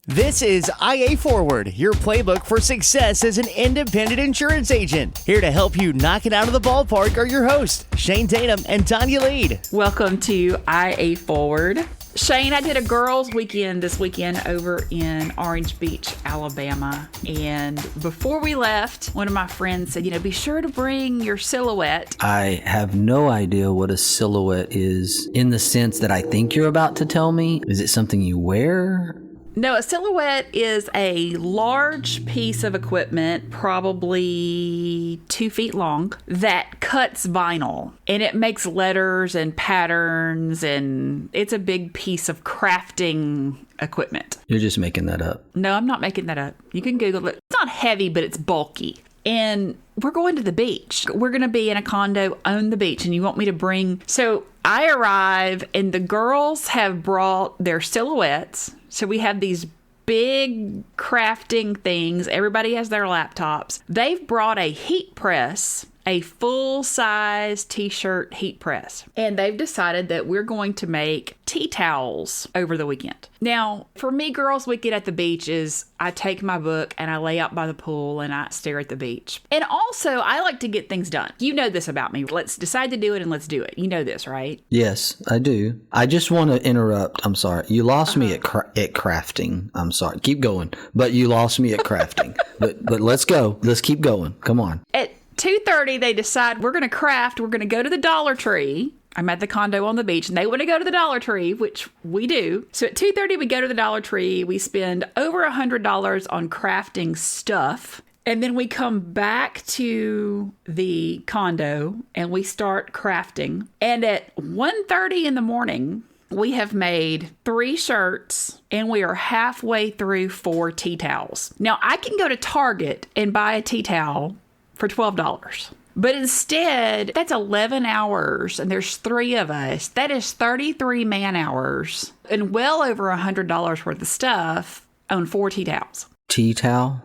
This is IA Forward, your playbook for success as an independent insurance agent. Here to help you knock it out of the ballpark are your hosts, Shane Tatum and Tonya Lead. Welcome to IA Forward. Shane, I did a girls' weekend this weekend over in Orange Beach, Alabama. And before we left, one of my friends said, be sure to bring your silhouette. I have no idea what a silhouette is in the sense that I think you're about to tell me. Is it something you wear? No, a silhouette is a large piece of equipment, probably 2 feet long, that cuts vinyl. And it makes letters and patterns, and it's a big piece of crafting equipment. You're just making that up. No, I'm not making that up. You can Google it. It's not heavy, but it's bulky. And we're going to the beach. We're going to be in a condo on the beach, and you want me to bring... So I arrive, and the girls have brought their silhouettes. So we have these big crafting things. Everybody has their laptops. They've brought a heat press, a full-size t-shirt heat press. And they've decided that we're going to make tea towels over the weekend. Now, for me, girls' weekend at the beach is I take my book and I lay out by the pool and I stare at the beach. And also, I like to get things done. You know this about me. Let's decide to do it and let's do it. You know this, right? Yes, I do. I just want to interrupt. I'm sorry. You lost me at crafting. I'm sorry. Keep going. But you lost me at crafting. but let's go. Let's keep going. Come on. At 2:30, they decide we're going to craft. We're going to go to the Dollar Tree. I'm at the condo on the beach, and they want to go to the Dollar Tree, which we do. So at 2:30, we go to the Dollar Tree. We spend over $100 on crafting stuff. And then we come back to the condo, and we start crafting. And at 1:30 in the morning, we have made 3 shirts, and we are halfway through 4 tea towels. Now, I can go to Target and buy a tea towel for $12. But instead, that's 11 hours, and there's 3 of us. That is 33 man hours and well over $100 worth of stuff on 4 tea towels. Tea towel?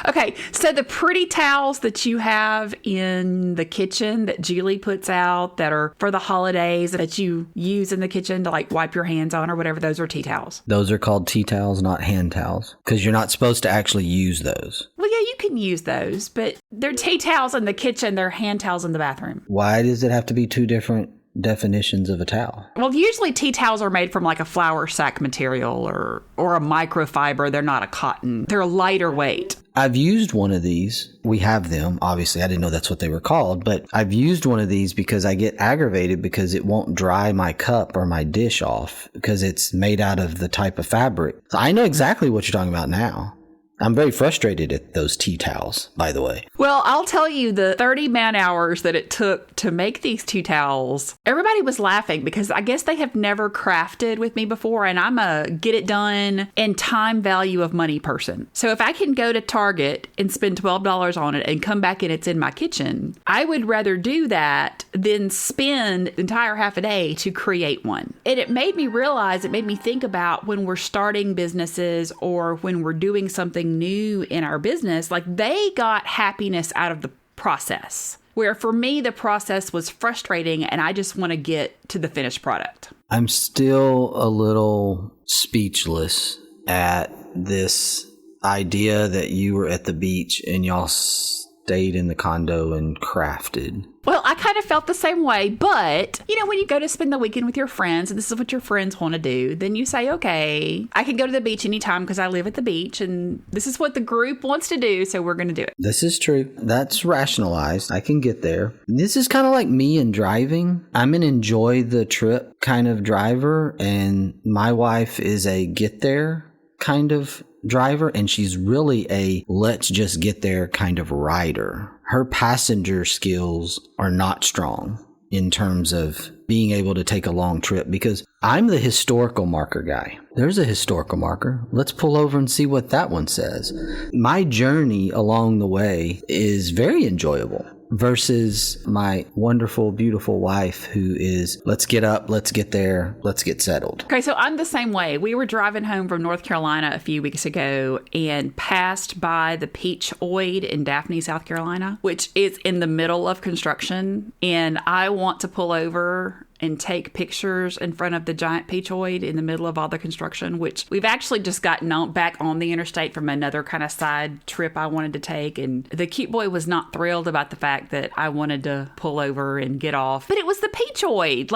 Okay, so the pretty towels that you have in the kitchen that Julie puts out that are for the holidays that you use in the kitchen to like wipe your hands on or whatever, those are tea towels. Those are called tea towels, not hand towels, because you're not supposed to actually use those. Well, yeah, you can use those, but they're tea towels in the kitchen, they're hand towels in the bathroom. Why does it have to be 2 different definitions of a towel? Well, usually tea towels are made from like a flour sack material or a microfiber. They're not a cotton. They're lighter weight. I've used one of these. We have them. Obviously, I didn't know that's what they were called, but I've used one of these because I get aggravated because it won't dry my cup or my dish off because it's made out of the type of fabric. So I know exactly what you're talking about now. I'm very frustrated at those tea towels, by the way. Well, I'll tell you the 30 man hours that it took to make these tea towels. Everybody was laughing because I guess they have never crafted with me before, and I'm a get it done and time value of money person. So if I can go to Target and spend $12 on it and come back and it's in my kitchen, I would rather do that than spend the entire half a day to create one. And it made me realize, it made me think about when we're starting businesses or when we're doing something new in our business, like they got happiness out of the process. Where for me, the process was frustrating and I just want to get to the finished product. I'm still a little speechless at this idea that you were at the beach and y'all stayed in the condo and crafted. Well, I kind of felt the same way, but, when you go to spend the weekend with your friends, and this is what your friends want to do, then you say, okay, I can go to the beach anytime because I live at the beach, and this is what the group wants to do, so we're going to do it. This is true. That's rationalized. I can get there. This is kind of like me and driving. I'm an enjoy the trip kind of driver, and my wife is a get there kind of driver, and she's really a let's just get there kind of rider. Her passenger skills are not strong in terms of being able to take a long trip because I'm the historical marker guy. There's a historical marker. Let's pull over and see what that one says. My journey along the way is very enjoyable versus my wonderful, beautiful wife who is, let's get up, let's get there, let's get settled. Okay, so I'm the same way. We were driving home from North Carolina a few weeks ago and passed by the Peach Oid in Daphne, South Carolina, which is in the middle of construction. And I want to pull over and take pictures in front of the giant peachoid in the middle of all the construction, which we've actually just gotten back on the interstate from another kind of side trip I wanted to take. And the cute boy was not thrilled about the fact that I wanted to pull over and get off. But it was the peachoid.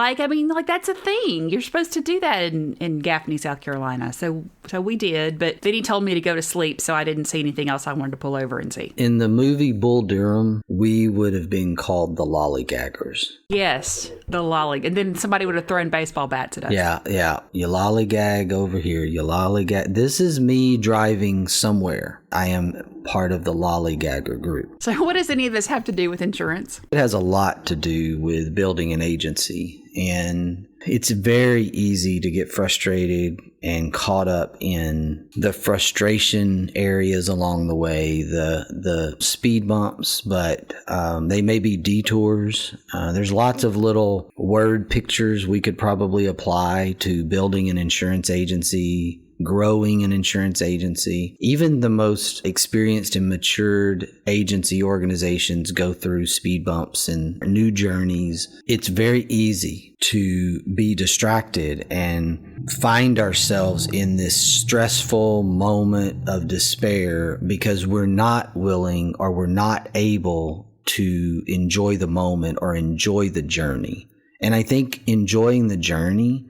That's a thing. You're supposed to do that in Gaffney, South Carolina. So we did. But then he told me to go to sleep, so I didn't see anything else I wanted to pull over and see. In the movie Bull Durham, we would have been called the Lollygaggers. Yes, the lollygag. And then somebody would have thrown baseball bats at us. Yeah. You lollygag over here. You lollygag. This is me driving somewhere. I am part of the Lollygagger group. So what does any of this have to do with insurance? It has a lot to do with building an agency. And it's very easy to get frustrated and caught up in the frustration areas along the way, the speed bumps, but they may be detours. There's lots of little word pictures we could probably apply to building an insurance agency, growing an insurance agency. Even the most experienced and matured agency organizations go through speed bumps and new journeys. It's very easy to be distracted and find ourselves in this stressful moment of despair because we're not willing or we're not able to enjoy the moment or enjoy the journey. And I think enjoying the journey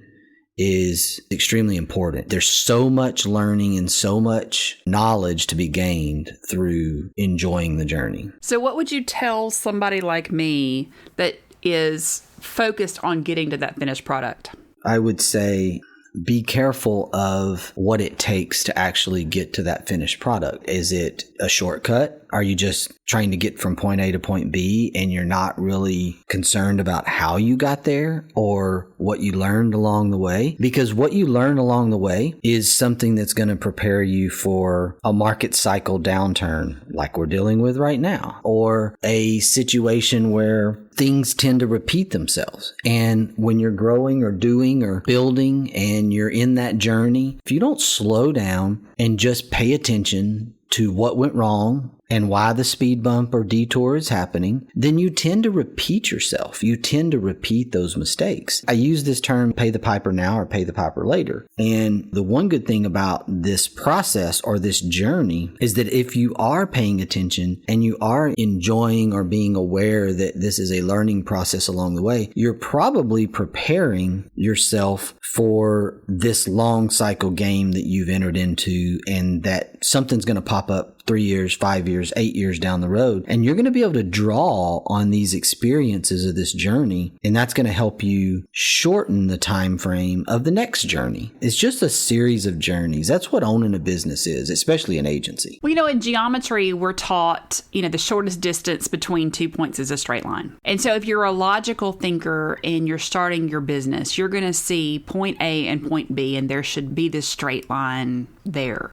is extremely important. There's so much learning and so much knowledge to be gained through enjoying the journey. So what would you tell somebody like me that is focused on getting to that finished product? I would say be careful of what it takes to actually get to that finished product. Is it a shortcut? Are you just trying to get from point A to point B and you're not really concerned about how you got there or what you learned along the way? Because what you learn along the way is something that's going to prepare you for a market cycle downturn like we're dealing with right now, or a situation where things tend to repeat themselves. And when you're growing or doing or building and you're in that journey, if you don't slow down and just pay attention to what went wrong and why the speed bump or detour is happening, then you tend to repeat yourself. You tend to repeat those mistakes. I use this term, pay the piper now or pay the piper later. And the one good thing about this process or this journey is that if you are paying attention and you are enjoying or being aware that this is a learning process along the way, you're probably preparing yourself for this long cycle game that you've entered into, and that something's going to pop up 3 years, 5 years, 8 years down the road. And you're going to be able to draw on these experiences of this journey. And that's going to help you shorten the time frame of the next journey. It's just a series of journeys. That's what owning a business is, especially an agency. Well, in geometry, we're taught, the shortest distance between 2 points is a straight line. And so if you're a logical thinker and you're starting your business, you're going to see point A and point B, and there should be this straight line there.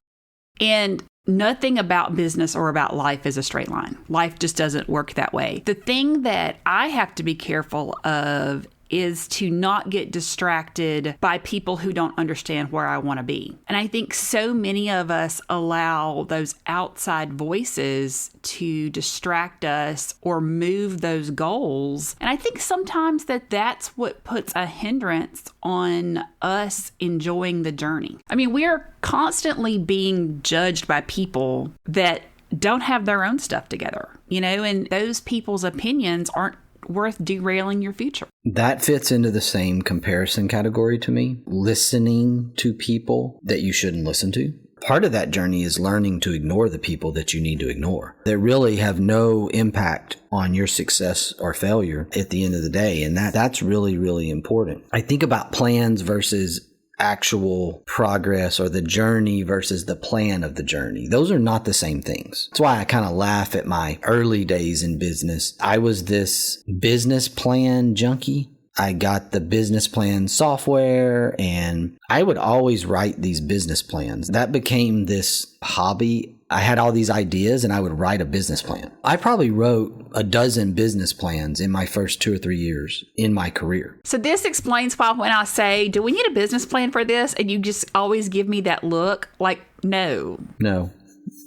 And nothing about business or about life is a straight line. Life just doesn't work that way. The thing that I have to be careful of is to not get distracted by people who don't understand where I want to be. And I think so many of us allow those outside voices to distract us or move those goals. And I think sometimes that's what puts a hindrance on us enjoying the journey. I mean, we're constantly being judged by people that don't have their own stuff together, and those people's opinions aren't worth derailing your future. That fits into the same comparison category to me. Listening to people that you shouldn't listen to. Part of that journey is learning to ignore the people that you need to ignore, that really have no impact on your success or failure at the end of the day. And that's really, really important. I think about plans versus actual progress, or the journey versus the plan of the journey. Those are not the same things. That's why I kind of laugh at my early days in business. I was this business plan junkie. I got the business plan software and I would always write these business plans. That became this hobby. I had all these ideas and I would write a business plan. I probably wrote a dozen business plans in my first 2 or 3 years in my career. So this explains why when I say, do we need a business plan for this? And you just always give me that look like, no. No.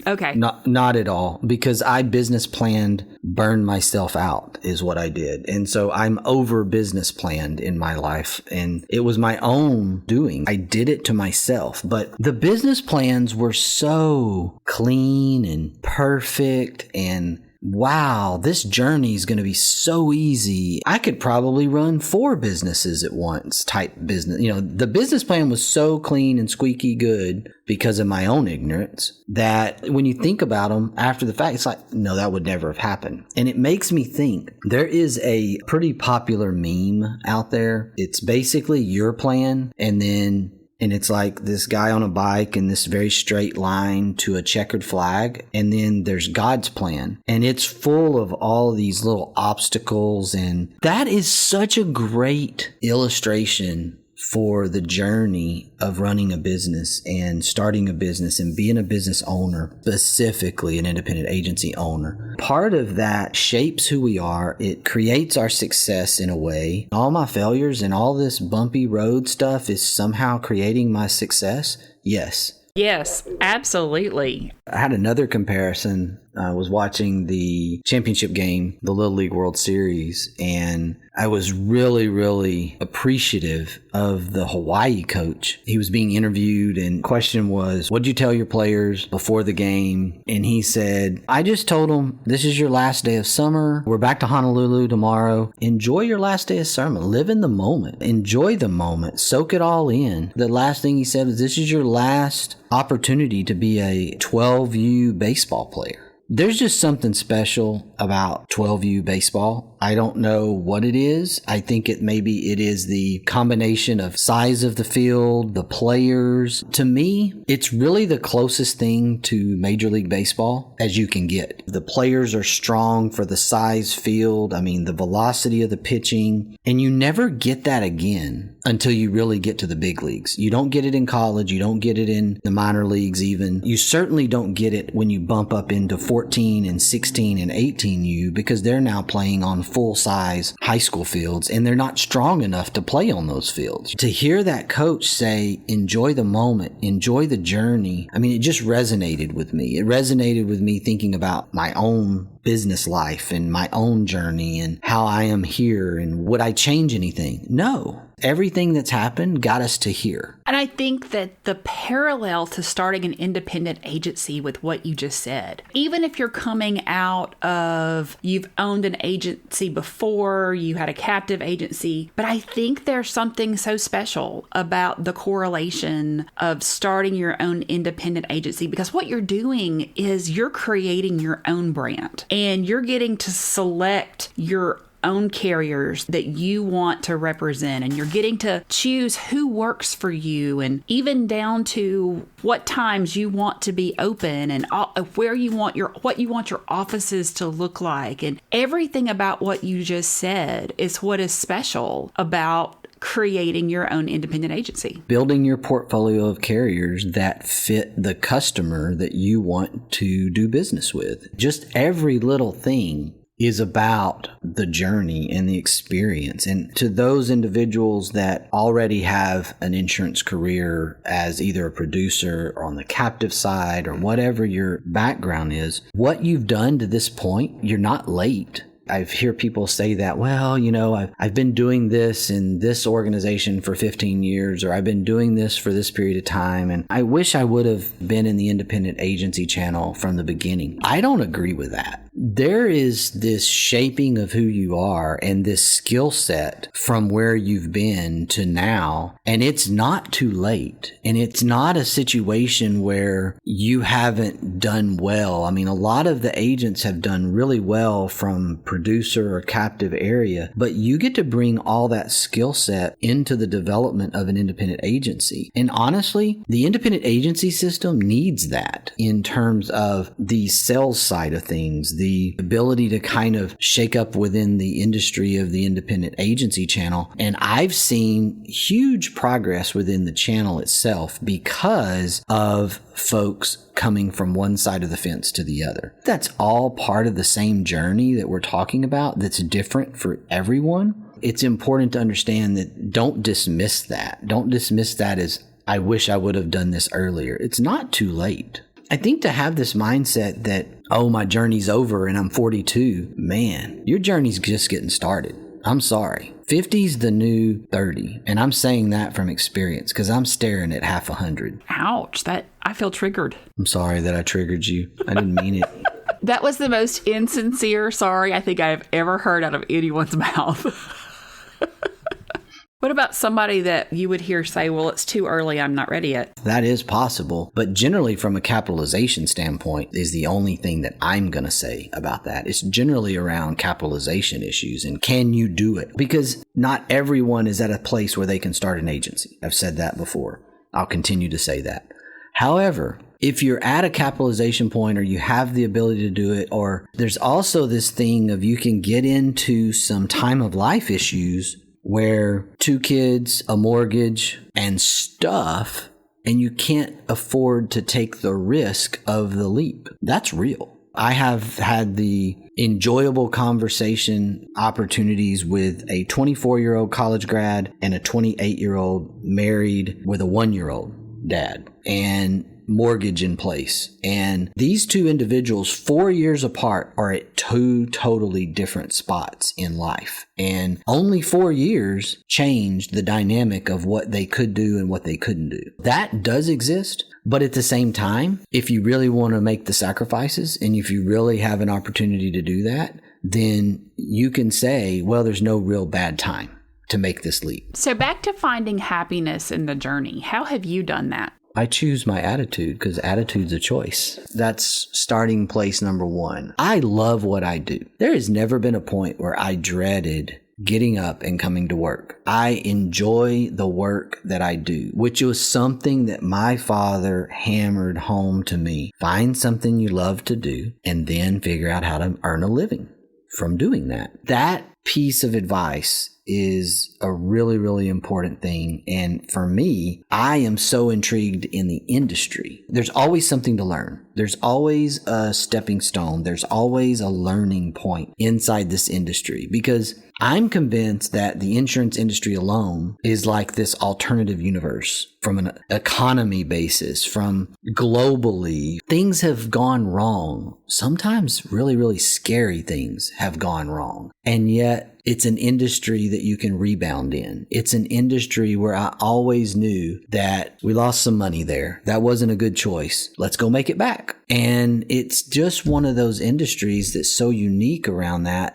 Okay. Not at all, because I business planned burn myself out is what I did. And so I'm over business planned in my life, and it was my own doing. I did it to myself, but the business plans were so clean and perfect, and wow, this journey is going to be so easy. I could probably run 4 businesses at once type business. You know, the business plan was so clean and squeaky good because of my own ignorance that when you think about them after the fact, it's like, no, that would never have happened. And it makes me think there is a pretty popular meme out there. It's basically your plan, and it's like this guy on a bike in this very straight line to a checkered flag. And then there's God's plan. And it's full of all these little obstacles. And that is such a great illustration for the journey of running a business and starting a business and being a business owner, specifically an independent agency owner. Part of that shapes who we are. It creates our success in a way. All my failures and all this bumpy road stuff is somehow creating my success. Yes. Yes, absolutely. I had another comparison. I was watching the championship game, the Little League World Series, and I was really, really appreciative of the Hawaii coach. He was being interviewed, and the question was, what did you tell your players before the game? And he said, I just told them, this is your last day of summer. We're back to Honolulu tomorrow. Enjoy your last day of summer. Live in the moment. Enjoy the moment. Soak it all in. The last thing he said was, this is your last opportunity to be a 12U baseball player. There's just something special about 12U baseball. I don't know what it is. I think it is the combination of size of the field, the players. To me, it's really the closest thing to Major League Baseball as you can get. The players are strong for the size field. I mean, the velocity of the pitching. And you never get that again until you really get to the big leagues. You don't get it in college. You don't get it in the minor leagues even. You certainly don't get it when you bump up into 14 and 16 and 18U because they're now playing on full-size high school fields and they're not strong enough to play on those fields. To hear that coach say, enjoy the moment, enjoy the journey, I mean, it just resonated with me. It resonated with me thinking about my own business life and my own journey and how I am here and would I change anything? No. Everything that's happened got us to here. And I think that the parallel to starting an independent agency with what you just said, even if you're coming out of, you've owned an agency before, you had a captive agency, but I think there's something so special about the correlation of starting your own independent agency because what you're doing is you're creating your own brand and you're getting to select your own carriers that you want to represent and you're getting to choose who works for you and even down to what times you want to be open and where you want what you want your offices to look like and everything about what you just said is what is special about creating your own independent agency. Building your portfolio of carriers that fit the customer that you want to do business with. Just every little thing is about the journey and the experience. And to those individuals that already have an insurance career as either a producer or on the captive side or whatever your background is, what you've done to this point, you're not late. I hear people say that, well, you know, I've been doing this in this organization for 15 years, or I've been doing this for this period of time, and I wish I would have been in the independent agency channel from the beginning. I don't agree with that. There is this shaping of who you are and this skill set from where you've been to now, and it's not too late. And it's not a situation where you haven't done well. I mean, a lot of the agents have done really well from producer or captive area, but you get to bring all that skill set into the development of an independent agency. And honestly, the independent agency system needs that in terms of the sales side of things, the ability to kind of shake up within the industry of the independent agency channel. And I've seen huge progress within the channel itself because of folks coming from one side of the fence to the other. That's all part of the same journey that we're talking about that's different for everyone. It's important to understand that don't dismiss that. Don't dismiss that as, I wish I would have done this earlier. It's not too late. I think to have this mindset that, oh, my journey's over and I'm 42, man, your journey's just getting started. I'm sorry. 50's the new 30. And I'm saying that from experience because I'm staring at half 100. Ouch. I feel triggered. I'm sorry that I triggered you. I didn't mean it. That was the most insincere sorry I think I've ever heard out of anyone's mouth. What about somebody that you would hear say, well, it's too early, I'm not ready yet? That is possible. But generally, from a capitalization standpoint, is the only thing that I'm going to say about that. It's generally around capitalization issues and can you do it? Because not everyone is at a place where they can start an agency. I've said that before. I'll continue to say that. However, if you're at a capitalization point or you have the ability to do it, or there's also this thing of you can get into some time of life issues where 2 kids, a mortgage, and stuff, and you can't afford to take the risk of the leap. That's real. I have had the enjoyable conversation opportunities with a 24-year-old college grad and a 28-year-old married with a 1-year-old dad and mortgage in place. And these 2 individuals, 4 years apart, are at 2 totally different spots in life. And only 4 years changed the dynamic of what they could do and what they couldn't do. That does exist. But at the same time, if you really want to make the sacrifices and if you really have an opportunity to do that, then you can say, well, there's no real bad time to make this leap. So back to finding happiness in the journey. How have you done that? I choose my attitude because attitude's a choice. That's starting place number 1. I love what I do. There has never been a point where I dreaded getting up and coming to work. I enjoy the work that I do, which was something that my father hammered home to me. Find something you love to do and then figure out how to earn a living from doing that. That piece of advice is a really, really important thing. And for me, I am so intrigued in the industry. There's always something to learn. There's always a stepping stone. There's always a learning point inside this industry because I'm convinced that the insurance industry alone is like this alternative universe from an economy basis, from globally. Things have gone wrong. Sometimes really, really scary things have gone wrong. And yet it's an industry that you can rebound in. It's an industry where I always knew that we lost some money there. That wasn't a good choice. Let's go make it back. And it's just one of those industries that's so unique around that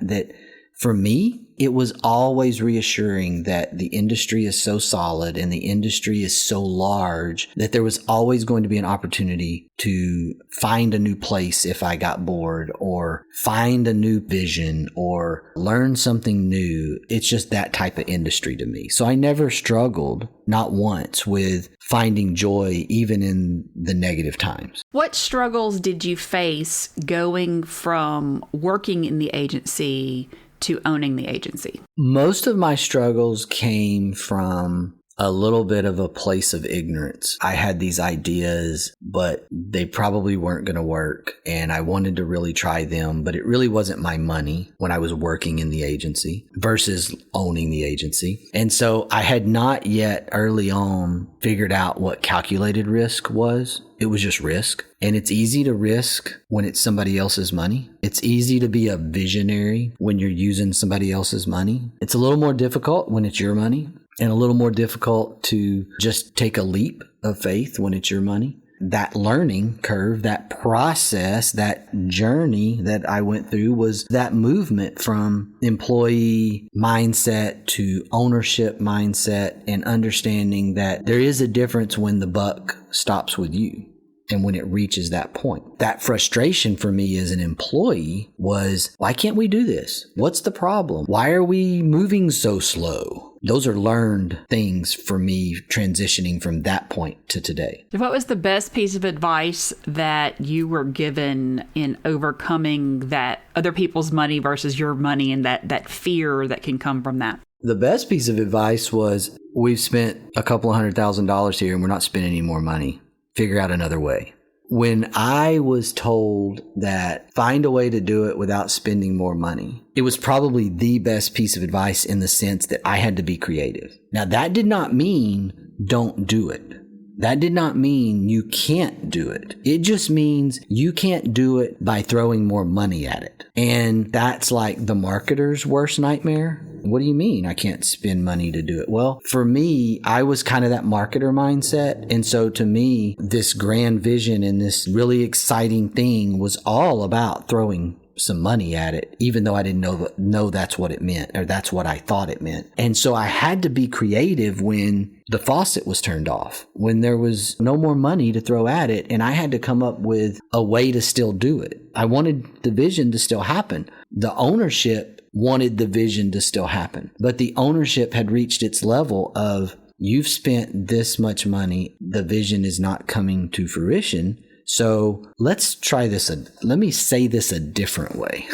for me, it was always reassuring that the industry is so solid and the industry is so large that there was always going to be an opportunity to find a new place if I got bored or find a new vision or learn something new. It's just that type of industry to me. So I never struggled, not once, with finding joy even in the negative times. What struggles did you face going from working in the agency to owning the agency? Most of my struggles came from a little bit of a place of ignorance. I had these ideas, but they probably weren't going to work. And I wanted to really try them, but it really wasn't my money when I was working in the agency versus owning the agency. And so I had not yet early on figured out what calculated risk was. It was just risk. And it's easy to risk when it's somebody else's money. It's easy to be a visionary when you're using somebody else's money. It's a little more difficult when it's your money. And a little more difficult to just take a leap of faith when it's your money. That learning curve, that process, that journey that I went through was that movement from employee mindset to ownership mindset and understanding that there is a difference when the buck stops with you and when it reaches that point. That frustration for me as an employee was, why can't we do this? What's the problem? Why are we moving so slow? Those are learned things for me transitioning from that point to today. What was the best piece of advice that you were given in overcoming that other people's money versus your money and that fear that can come from that? The best piece of advice was, we've spent a couple of $100,000 here and we're not spending any more money. Figure out another way. When I was told that find a way to do it without spending more money, it was probably the best piece of advice in the sense that I had to be creative. Now, that did not mean don't do it. That did not mean you can't do it. It just means you can't do it by throwing more money at it. And that's like the marketer's worst nightmare. What do you mean I can't spend money to do it? Well, for me, I was kind of that marketer mindset. And so to me, this grand vision and this really exciting thing was all about throwing some money at it, even though I didn't know that's what it meant, or that's what I thought it meant. And so I had to be creative when the faucet was turned off, when there was no more money to throw at it, and I had to come up with a way to still do it. I wanted the vision to still happen. The ownership wanted the vision to still happen, but the ownership had reached its level of, you've spent this much money, the vision is not coming to fruition. So let's try this. Let me say this a different way.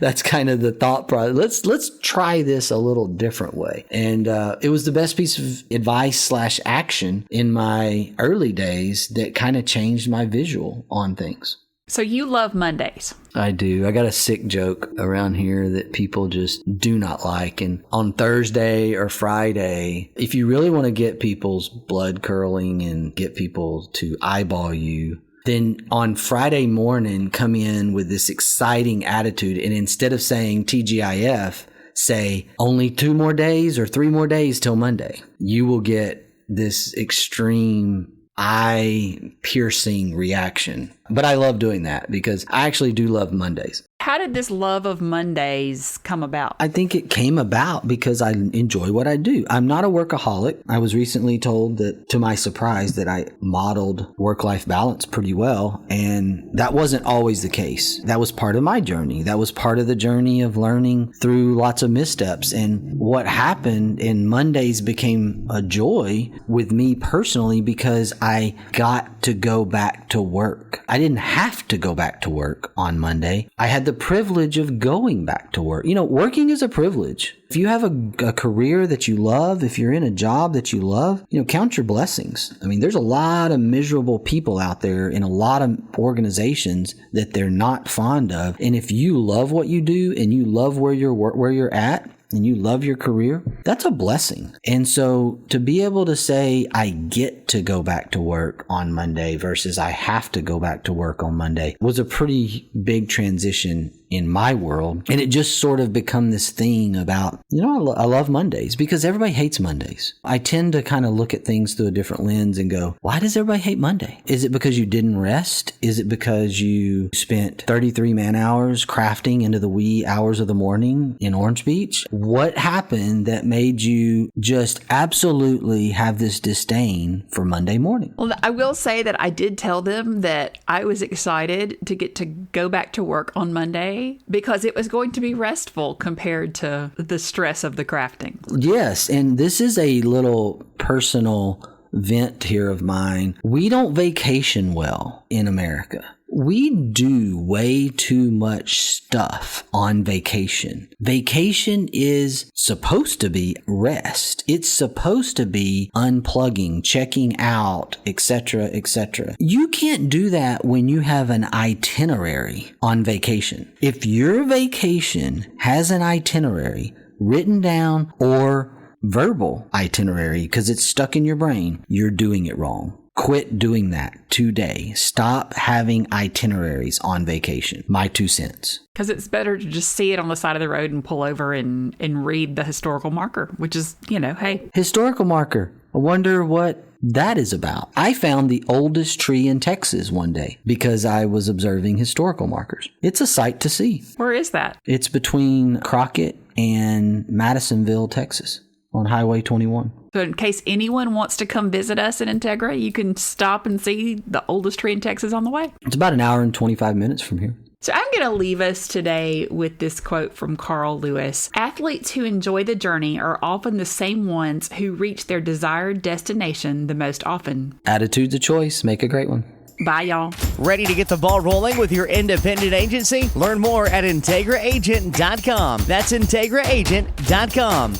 That's kind of the thought process. Let's try this a little different way. And it was the best piece of advice / action in my early days that kind of changed my visual on things. So you love Mondays. I do. I got a sick joke around here that people just do not like. And on Thursday or Friday, if you really want to get people's blood curling and get people to eyeball you, then on Friday morning, come in with this exciting attitude. And instead of saying TGIF, say only 2 more days or 3 more days till Monday. You will get this extreme eye-piercing reaction. But I love doing that because I actually do love Mondays. How did this love of Mondays come about? I think it came about because I enjoy what I do. I'm not a workaholic. I was recently told that, to my surprise, that I modeled work-life balance pretty well. And that wasn't always the case. That was part of my journey. That was part of the journey of learning through lots of missteps. And what happened in Mondays became a joy with me personally because I got to go back to work. I didn't have to go back to work on Monday. I had the privilege of going back to work. Working is a privilege. If you have a career that you love, if you're in a job that you love, count your blessings. I mean, there's a lot of miserable people out there in a lot of organizations that they're not fond of. And if you love what you do and you love where you're at, and you love your career, that's a blessing. And so to be able to say, I get to go back to work on Monday versus I have to go back to work on Monday was a pretty big transition in my world. And it just sort of become this thing about, I love Mondays because everybody hates Mondays. I tend to kind of look at things through a different lens and go, why does everybody hate Monday? Is it because you didn't rest? Is it because you spent 33 man hours crafting into the wee hours of the morning in Orange Beach? What happened that made you just absolutely have this disdain for Monday morning? Well, I will say that I did tell them that I was excited to get to go back to work on Monday because it was going to be restful compared to the stress of the crafting. Yes, and this is a little personal vent here of mine. We don't vacation well in America. We do way too much stuff on vacation. Vacation is supposed to be rest. It's supposed to be unplugging, checking out, etc., etc. You can't do that when you have an itinerary on vacation. If your vacation has an itinerary written down or verbal itinerary because it's stuck in your brain, you're doing it wrong. Quit doing that today. Stop having itineraries on vacation. My 2 cents. Because it's better to just see it on the side of the road and pull over and read the historical marker, which is, hey. Historical marker. I wonder what that is about. I found the oldest tree in Texas one day because I was observing historical markers. It's a sight to see. Where is that? It's between Crockett and Madisonville, Texas, on Highway 21. So in case anyone wants to come visit us in Integra, you can stop and see the oldest tree in Texas on the way. It's about an hour and 25 minutes from here. So I'm going to leave us today with this quote from Carl Lewis. Athletes who enjoy the journey are often the same ones who reach their desired destination the most often. Attitude's a choice. Make a great one. Bye, y'all. Ready to get the ball rolling with your independent agency? Learn more at IntegraAgent.com. That's IntegraAgent.com.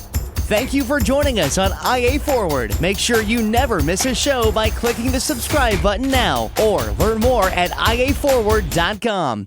Thank you for joining us on IA Forward. Make sure you never miss a show by clicking the subscribe button now or learn more at IAForward.com.